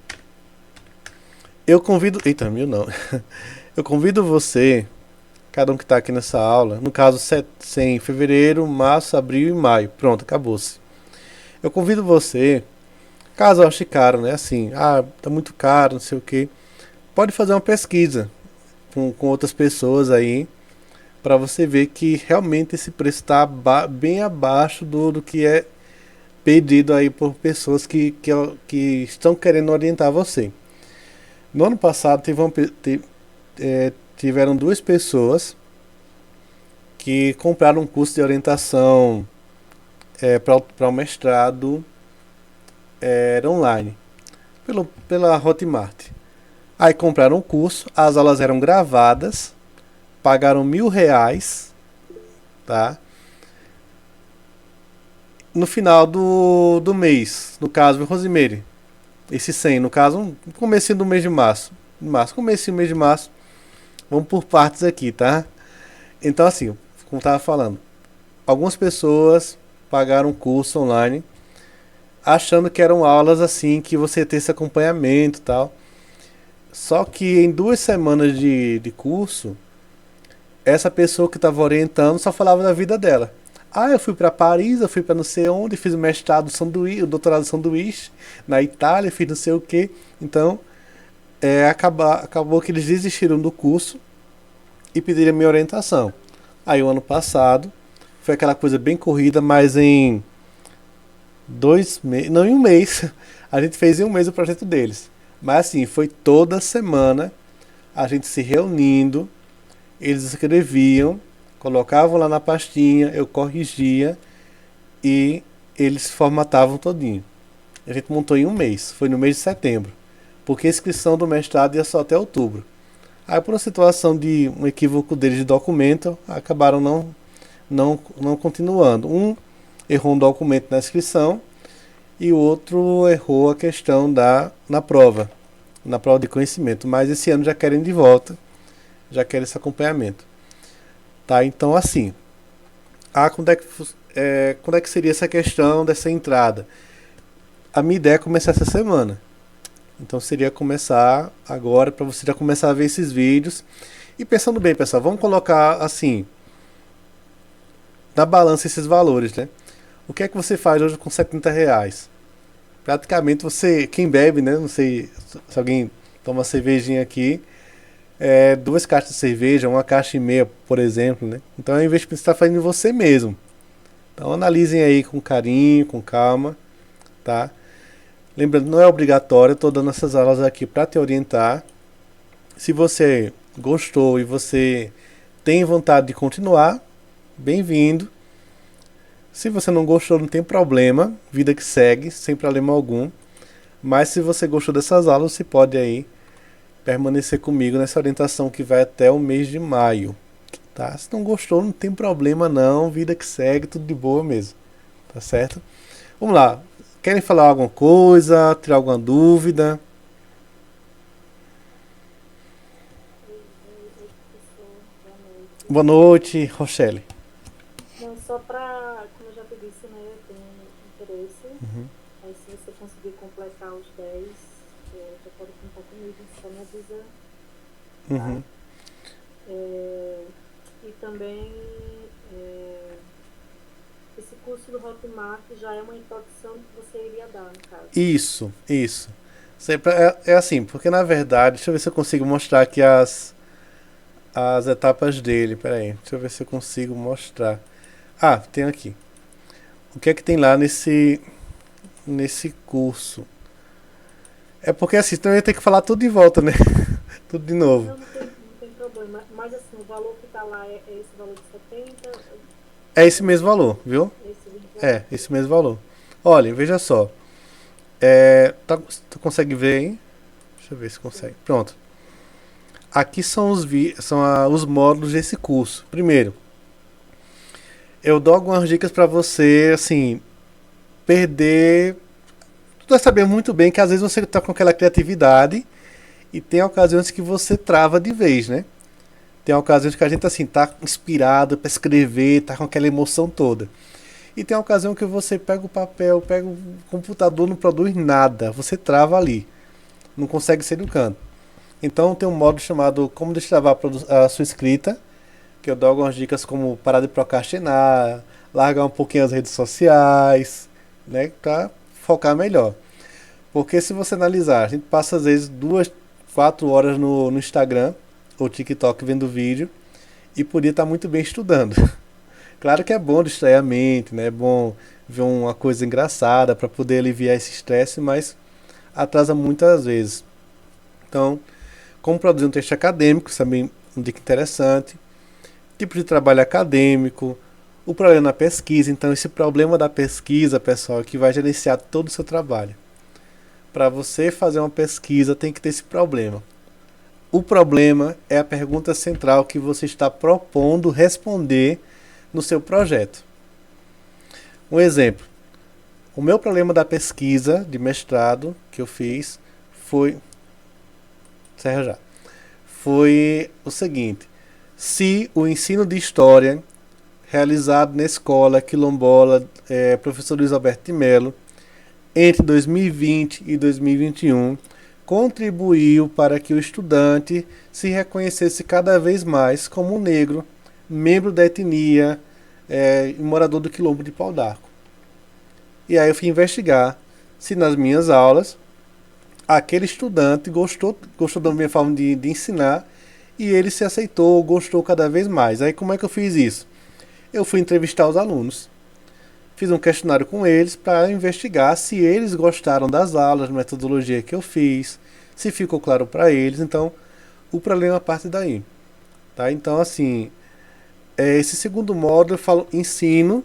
Eu convido... Eita, mil não. Eu convido você, cada um que está aqui nessa aula, no caso 100, fevereiro, março, abril e maio. Pronto, acabou-se. Eu convido você, caso eu ache caro, né? Assim, tá muito caro, não sei o que. Pode fazer uma pesquisa com outras pessoas aí, para você ver que realmente esse preço está bem abaixo do que é pedido aí por pessoas que estão querendo orientar você. No ano passado tiveram 2 pessoas que compraram um curso de orientação para o mestrado online pela Hotmart. Aí compraram o curso, as aulas eram gravadas, pagaram R$1.000, tá? No final do mês, no caso, Rosemary, esse 100, no caso, no comecinho do mês de março. Comecinho do mês de março. Vamos por partes aqui, tá? Então, assim, como eu tava falando, algumas pessoas pagaram um curso online achando que eram aulas assim, que você ia ter esse acompanhamento e tal. Só que em 2 semanas de curso, essa pessoa que estava orientando só falava da vida dela. Eu fui para Paris, eu fui para não sei onde, fiz o mestrado sanduíche, o doutorado sanduíche na Itália, fiz não sei o que. Então, acabou que eles desistiram do curso e pediram minha orientação. Aí o ano passado foi aquela coisa bem corrida, mas em 2 meses, não, em um mês, a gente fez em um mês o projeto deles. Mas assim, foi toda semana a gente se reunindo, eles escreviam, colocavam lá na pastinha, eu corrigia e eles formatavam todinho. A gente montou em um mês, foi no mês de setembro, porque a inscrição do mestrado ia só até outubro. Aí por uma situação de um equívoco deles de documento, acabaram não continuando. Um errou um documento na inscrição e o outro errou a questão na prova de conhecimento. Mas esse ano já querem de volta, já querem esse acompanhamento. Tá? Então, assim, quando é que seria essa questão dessa entrada? A minha ideia é começar essa semana. Então seria começar agora para você já começar a ver esses vídeos. E pensando bem, pessoal, vamos colocar assim na balança esses valores, né? O que é que você faz hoje com R$ 70? Praticamente você, quem bebe, né? Não sei se alguém toma uma cervejinha aqui, duas caixas de cerveja, uma caixa e meia, por exemplo, né? Então é um investimento que você está fazendo em você mesmo. Então analisem aí com carinho, com calma, tá? Lembrando, não é obrigatório, estou dando essas aulas aqui para te orientar. Se você gostou e você tem vontade de continuar, bem-vindo. Se você não gostou, não tem problema, vida que segue, sem problema algum. Mas se você gostou dessas aulas, você pode aí permanecer comigo nessa orientação que vai até o mês de maio. Tá? Se não gostou, não tem problema não, vida que segue, tudo de boa mesmo. Tá certo? Vamos lá. Querem falar alguma coisa? Tirar alguma dúvida? Oi, professor, boa noite. Boa noite, Rochelle. Não, só para, como eu já te disse, né, eu tenho interesse. Uhum. Aí se você conseguir completar os 10, já pode contar comigo, só me avisa, tá? Uhum. É, e também, é, esse curso do Hotmart já é uma introdução que você iria dar, no caso. Isso, isso. Sempre é assim, porque na verdade, deixa eu ver se eu consigo mostrar aqui as etapas dele. Pera aí, deixa eu ver se eu consigo mostrar. Ah, tem aqui. O que é que tem lá nesse curso? É porque assim, então eu ia ter que falar tudo de volta, né? Tudo de novo. Não, não tem problema. Mas assim, o valor que está lá é esse valor de 70, É esse mesmo valor, viu? esse valor. É, esse mesmo valor. Olha, veja só. Tu consegue ver aí? Deixa eu ver se Sim. consegue. Pronto. Aqui são os módulos desse curso. Primeiro, eu dou algumas dicas para você, assim, perder. Tu vai saber muito bem que às vezes você tá com aquela criatividade e tem ocasiões que você trava de vez, né? Tem ocasiões que a gente, assim, tá inspirado para escrever, tá com aquela emoção toda. E tem ocasião que você pega o papel, pega o computador, não produz nada. Você trava ali. Não consegue sair do canto. Então tem um módulo chamado Como Destravar a Sua Escrita, que eu dou algumas dicas como parar de procrastinar, largar um pouquinho as redes sociais, né, para focar melhor. Porque se você analisar, a gente passa às vezes 2, 4 horas no Instagram ou TikTok vendo vídeo e podia estar muito bem estudando. Claro que é bom distrair a mente, né? É bom ver uma coisa engraçada para poder aliviar esse estresse, mas atrasa muitas vezes. Então, como produzir um texto acadêmico, também uma dica interessante. Tipo de trabalho acadêmico, o problema na pesquisa. Então, esse problema da pesquisa, pessoal, é que vai gerenciar todo o seu trabalho. Para você fazer uma pesquisa, tem que ter esse problema. O problema é a pergunta central que você está propondo responder no seu projeto. Um exemplo. O meu problema da pesquisa de mestrado que eu fiz foi. Serra já. Foi o seguinte: se o ensino de história realizado na escola quilombola professor Luiz Alberto de Mello entre 2020 e 2021 contribuiu para que o estudante se reconhecesse cada vez mais como um negro, membro da etnia e morador do quilombo de Pau d'Arco. E aí eu fui investigar se nas minhas aulas aquele estudante gostou da minha forma de ensinar e ele se aceitou, gostou cada vez mais. Aí como é que eu fiz isso? Eu fui entrevistar os alunos, fiz um questionário com eles para investigar se eles gostaram das aulas, da metodologia que eu fiz, se ficou claro para eles. Então, o problema parte daí. Tá? Então, assim, esse segundo módulo eu falo, ensino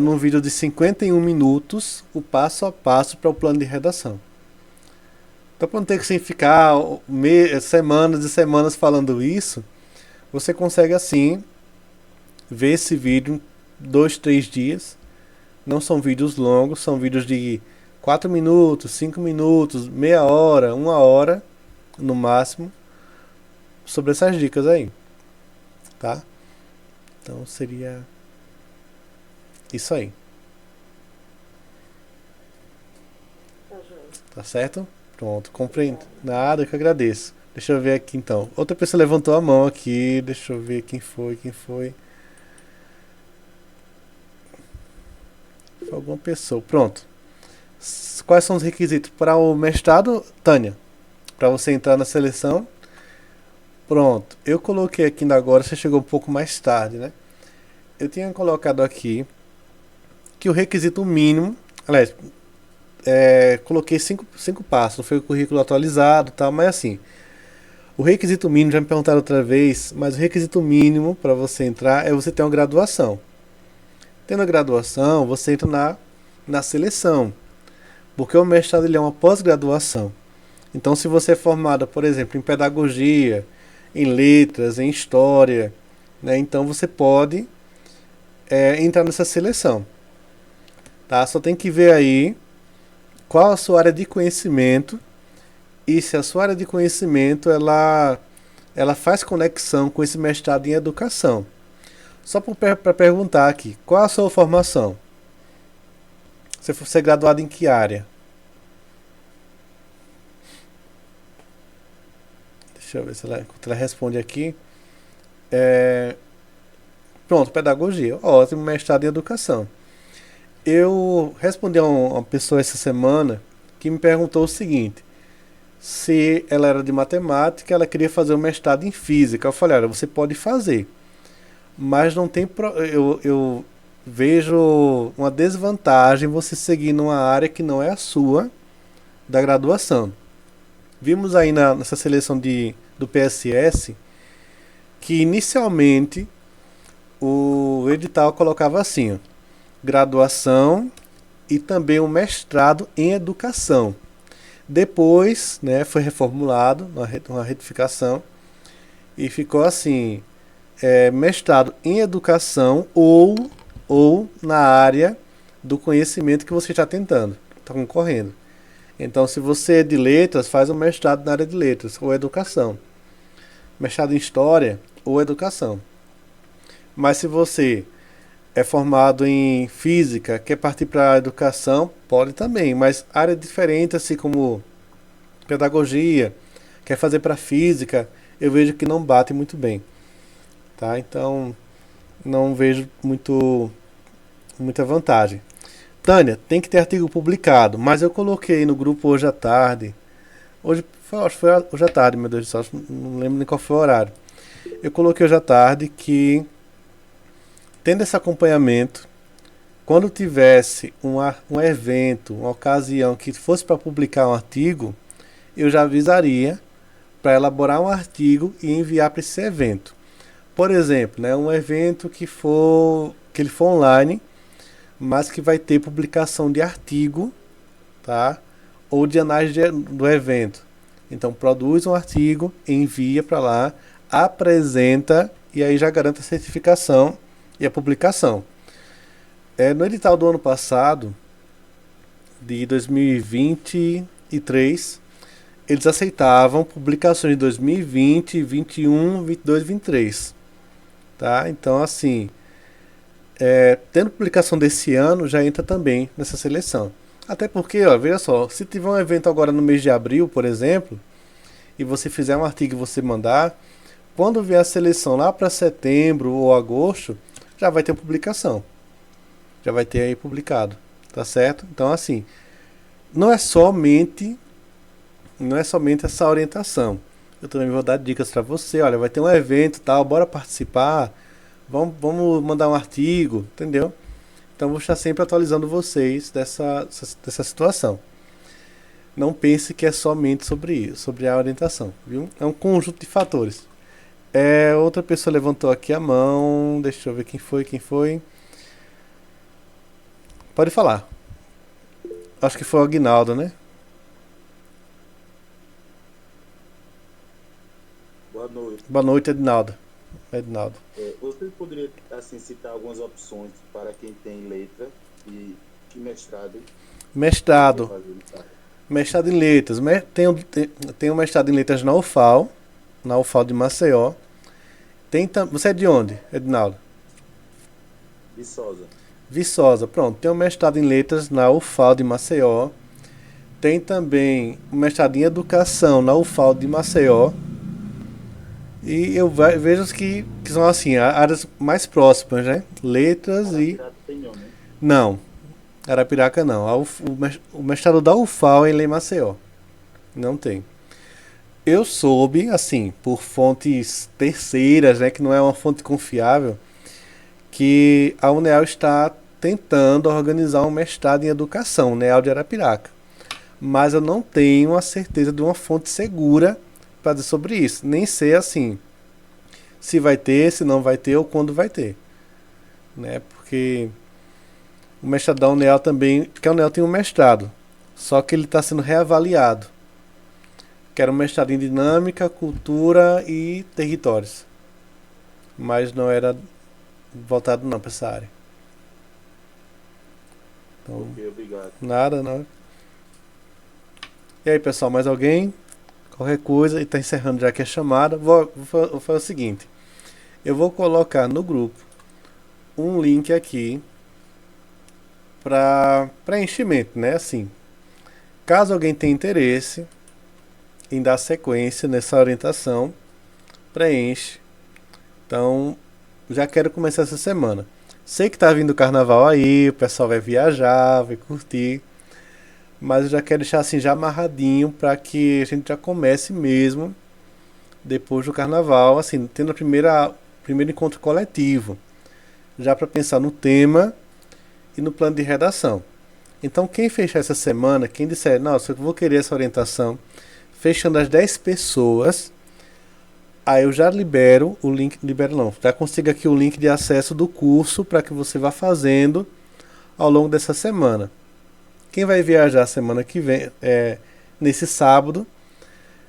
num vídeo de 51 minutos o passo a passo para o plano de redação. Então, para não ter que assim, ficar semanas e semanas falando isso, você consegue assim ver esse vídeo 2, 3 dias. Não são vídeos longos, são vídeos de 4 minutos, 5 minutos, meia hora, 1 hora no máximo, sobre essas dicas aí, tá? Então seria isso aí, Tá joia. tá certo? Pronto, compreendo. Nada, que eu agradeço. Deixa eu ver aqui então. Outra pessoa levantou a mão aqui, deixa eu ver quem foi. Foi alguma pessoa. Pronto. Quais são os requisitos para o mestrado, Tânia? Para você entrar na seleção? Pronto. Eu coloquei aqui ainda agora, você chegou um pouco mais tarde, né? Eu tinha colocado aqui que o requisito mínimo, aliás, coloquei cinco passos, não foi o currículo atualizado e tal, mas assim, o requisito mínimo, já me perguntaram outra vez, mas o requisito mínimo para você entrar é você ter uma graduação. Tendo a graduação, você entra na seleção, porque o mestrado ele é uma pós-graduação. Então, se você é formada, por exemplo, em pedagogia, em letras, em história, né, então você pode entrar nessa seleção. Tá? Só tem que ver aí qual a sua área de conhecimento e se a sua área de conhecimento ela faz conexão com esse mestrado em educação. Só para perguntar aqui, qual a sua formação? Você é graduado em que área? Deixa eu ver se ela responde aqui. Pronto, pedagogia. Ótimo, mestrado em educação. Eu respondi a uma pessoa essa semana que me perguntou o seguinte: se ela era de matemática, ela queria fazer um mestrado em física. Eu falei, olha, você pode fazer, mas não tem eu vejo uma desvantagem você seguir numa área que não é a sua da graduação. Vimos aí nessa seleção do PSS que inicialmente o edital colocava assim, ó, graduação e também um mestrado em educação. Depois, né, foi reformulado, uma retificação, e ficou assim, mestrado em educação ou na área do conhecimento que você está tentando, está concorrendo. Então, se você é de letras, faz um mestrado na área de letras ou educação. Mestrado em história ou educação. Mas se você é formado em física, quer partir para a educação, pode também, mas área diferente, assim como pedagogia, quer fazer para física, eu vejo que não bate muito bem, tá? Então, não vejo muita vantagem. Tânia, tem que ter artigo publicado, mas eu coloquei no grupo hoje à tarde, acho que foi hoje à tarde, meu Deus do céu, não lembro nem qual foi o horário. Eu coloquei hoje à tarde que, tendo esse acompanhamento, quando tivesse um evento, uma ocasião que fosse para publicar um artigo, eu já avisaria para elaborar um artigo e enviar para esse evento. Por exemplo, né, um evento que ele for online, mas que vai ter publicação de artigo, tá? Ou de análise do evento. Então produz um artigo, envia para lá, apresenta e aí já garante a certificação e a publicação. No edital do ano passado, de 2023, eles aceitavam publicações de 2020, 21, 22, 23. Tá? Então, assim, tendo publicação desse ano, já entra também nessa seleção. Até porque, ó, veja só, se tiver um evento agora no mês de abril, por exemplo, e você fizer um artigo e você mandar, quando vier a seleção lá para setembro ou agosto, já vai ter publicação. Já vai ter aí publicado, tá certo? Então, assim, não é somente essa orientação. Eu também vou dar dicas para você. Olha, vai ter um evento, tal, bora participar. Vamos mandar um artigo, entendeu? Então, vou estar sempre atualizando vocês dessa situação. Não pense que é somente sobre a orientação, viu? É um conjunto de fatores. Outra pessoa levantou aqui a mão. Deixa eu ver quem foi. Pode falar. Acho que foi o Aguinaldo, né? Boa noite. Boa noite, Aguinaldo. Edinaldo? Você poderia assim citar algumas opções para quem tem letra e que mestrado poderia Mestrado. fazer no caso? Mestrado em letras. Tem um mestrado em letras na UFAL de Maceió. Você é de onde, Edinaldo? Viçosa. Viçosa, pronto. Tem um mestrado em letras na UFAL de Maceió. Tem também um mestrado em educação na UFAL de Maceió. E eu vejo que são assim, áreas mais próximas, né? Letras e. Arapiraca tem não, né? Não, Arapiraca não. O mestrado da UFAL é em Maceió. Não tem. Eu soube, assim, por fontes terceiras, né, que não é uma fonte confiável, que a UNEAL está tentando organizar um mestrado em educação, UNEAL de Arapiraca. Mas eu não tenho a certeza de uma fonte segura para dizer sobre isso. Nem sei, assim, se vai ter, se não vai ter ou quando vai ter. Né? Porque o mestrado da UNEAL também, porque a UNEAL tem um mestrado, só que ele está sendo reavaliado. Que era um mestrado em dinâmica, cultura e territórios. Mas não era voltado não para essa área. Então, Ok, obrigado. nada, não. E aí, pessoal, mais alguém? Qualquer coisa, e tá encerrando já aqui a chamada. Vou fazer o seguinte. Eu vou colocar no grupo um link aqui para preenchimento, né? Assim, caso alguém tenha interesse em dar sequência nessa orientação, preenche. Então, já quero começar essa semana. Sei que tá vindo o carnaval aí, o pessoal vai viajar, vai curtir, mas eu já quero deixar assim já amarradinho para que a gente já comece mesmo depois do carnaval, assim, tendo primeiro encontro coletivo, já para pensar no tema e no plano de redação. Então, quem fechar essa semana, quem disser, nossa, eu vou querer essa orientação, fechando as 10 pessoas, aí eu já libero o link, libero não, já consigo aqui o link de acesso do curso para que você vá fazendo ao longo dessa semana. Quem vai viajar semana que vem, nesse sábado,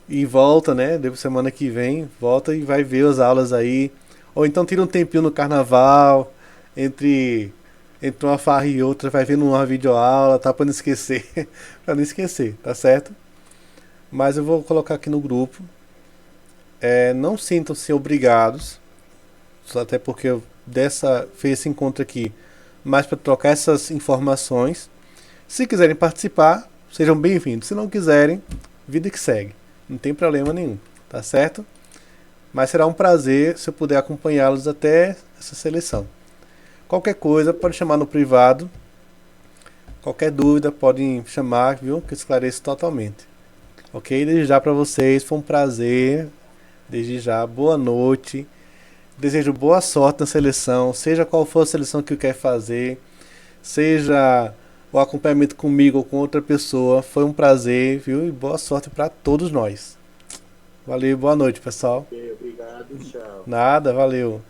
e volta, né? Depois semana que vem, volta e vai ver as aulas aí. Ou então tira um tempinho no carnaval, entre uma farra e outra, vai vendo uma videoaula, tá? Pra não esquecer. Pra não esquecer, tá certo? Mas eu vou colocar aqui no grupo. Não sintam-se obrigados, até porque eu fiz esse encontro aqui mais para trocar essas informações. Se quiserem participar, sejam bem-vindos. Se não quiserem, vida que segue. Não tem problema nenhum, tá certo? Mas será um prazer se eu puder acompanhá-los até essa seleção. Qualquer coisa, pode chamar no privado. Qualquer dúvida, podem chamar, viu? Que eu esclareço totalmente. Ok? Desde já para vocês, foi um prazer. Desde já, boa noite. Desejo boa sorte na seleção, seja qual for a seleção que quer fazer, seja o acompanhamento comigo ou com outra pessoa. Foi um prazer, viu? E boa sorte para todos nós. Valeu, boa noite, pessoal. Ok, obrigado, tchau. Nada, valeu.